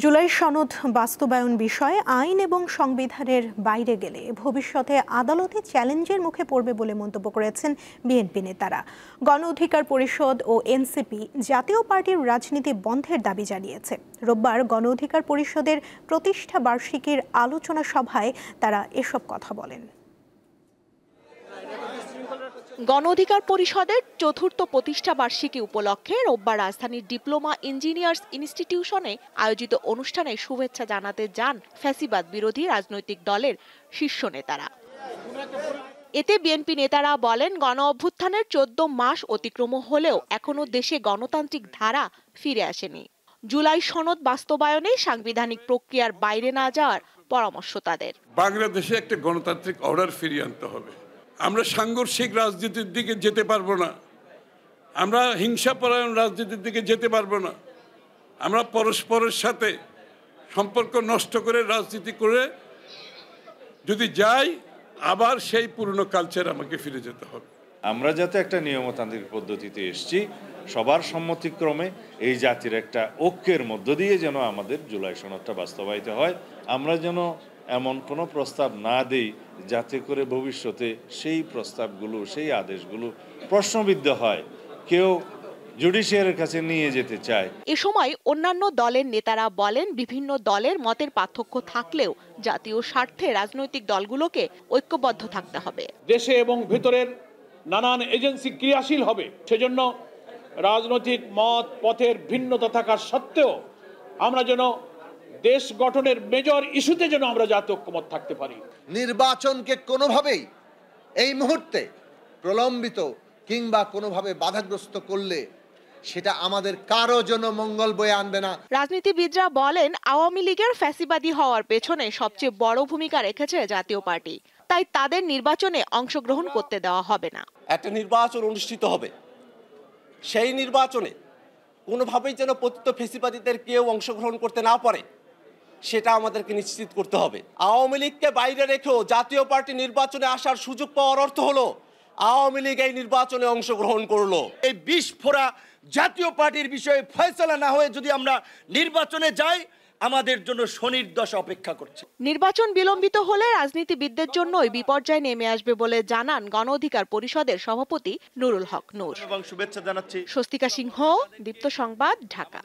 জুলাই সনদ বাস্তবায়ন বিষয়ে আইন এবং সংবিধানের বাইরে গেলে ভবিষ্যতে আদালতে চ্যালেঞ্জের মুখে পড়বে বলে মন্তব্য করেছেন বিএনপি নেতারা। গণ অধিকার পরিষদ ও এনসিপি জাতীয় পার্টির রাজনীতি বন্ধের দাবি জানিয়েছে। রোববার গণ অধিকার পরিষদের প্রতিষ্ঠা বার্ষিকীর আলোচনা সভায় তারা এসব কথা বলেন। গণ অধিকার পরিষদের চতুর্থ প্রতিষ্ঠা বার্ষিকী উপলক্ষে রোববার রাজধানীর ডিপ্লোমা ইঞ্জিনিয়ার্স ইনস্টিটিউশনে আয়োজিত অনুষ্ঠানে শুভেচ্ছা জানাতে যান ফ্যাসিবাদ বিরোধী রাজনৈতিক দলের শীর্ষ নেতারা। এতে বিএনপি নেতারা বলেন, গণ অভ্যুত্থানের 14 মাস অতিক্রম হলেও এখনো দেশে গণতান্ত্রিক ধারা ফিরে আসেনি। জুলাই সনদ বাস্তবায়নে সাংবিধানিক প্রক্রিয়ার বাইরে না যাওয়ার পরামর্শ তাদের। বাংলাদেশে একটা গণতান্ত্রিক অর্ডার ফিরিয়ে আনতে হবে। আমরা সাংঘর্ষিক রাজনীতির দিকে যেতে পারবো না, আমরা হিংসাপরায়ণ রাজনীতির দিকে যেতে পারবো না। আমরা পরস্পরের সাথে সম্পর্ক নষ্ট করে রাজনীতি করে যদি যাই, আবার সেই পুরনো কালচার আমাকে ফিরে যেতে হবে। আমরা যাতে একটা নিয়মতান্ত্রিক পদ্ধতিতে এসেছি, সবার সম্মতিক্রমে এই জাতির একটা ঐক্যের মধ্য দিয়ে যেন আমাদের জুলাই সনদটা বাস্তবায়িত হয়। আমরা যেন এমন কোনো প্রস্তাব না দেই যাতে করে ভবিষ্যতে সেই প্রস্তাবগুলো, সেই আদেশগুলো প্রশ্নবিদ্ধ হয়, কেউ জুডিশিয়ারের কাছে নিয়ে যেতে চায়। এ সময় অন্যান্য দলের নেতারা বলেন, বিভিন্ন দলের মতের পার্থক্য থাকলেও জাতীয় স্বার্থে রাজনৈতিক দলগুলোকে ঐক্যবদ্ধ থাকতে হবে। দেশে এবং ভেতরের নানান এজেন্সি ক্রিয়াশীল হবে, সেজন্য রাজনৈতিক মত পথের ভিন্নতা থাকার সত্ত্বেও আমরা যেন দেশ গঠনের মেজর ইস্যুতে যেন আমরা জাতীয় ঐক্যমত থাকতে পারি। নির্বাচনকে কোনোভাবেই এই মুহূর্তে প্রলম্বিত কিংবা কোনোভাবে বাধাগ্রস্ত করলে সেটা আমাদের কারো জন্য মঙ্গল বয়ে আনবে না। রাজনীতিবিদরা বলেন, আওয়ামী লীগের ফ্যাসিবাদী হওয়ার পেছনে সবচেয়ে বড় ভূমিকা রেখেছে জাতীয় পার্টি, তাই তাদের নির্বাচনে অংশগ্রহণ করতে দেওয়া হবে না। একটা নির্বাচন অনুষ্ঠিত হবে, সেই নির্বাচনে কোনোভাবেই যেন পতিত ফ্যাসিবাদীদের কেউ অংশগ্রহণ করতে না পারে, সেটা আমাদেরকে নিশ্চিত করতে হবে। আওয়ামী লীগকে বাইরে রেখেও জাতীয় পার্টি নির্বাচনে আসার সুযোগ পাওয়ার অর্থ হলো আওয়ামী লীগ এই নির্বাচনে অংশগ্রহণ করলো। এই বিস্ফোরা জাতীয় পার্টির বিষয়ে ফয়সালা না হয়ে যদি আমরা নির্বাচনে যাই, আমাদের জন্য শনির দশা অপেক্ষা করছে। নির্বাচন বিলম্বিত হলে রাজনীতিবিদদের জন্য ওই বিপর্যয় নেমে আসবে বলে জানান গণ অধিকার পরিষদের সভাপতি নুরুল হক নূর। এবং শুভেচ্ছা জানাচ্ছি। স্বস্তিকা সিংহ, দীপ্ত সংবাদ, ঢাকা।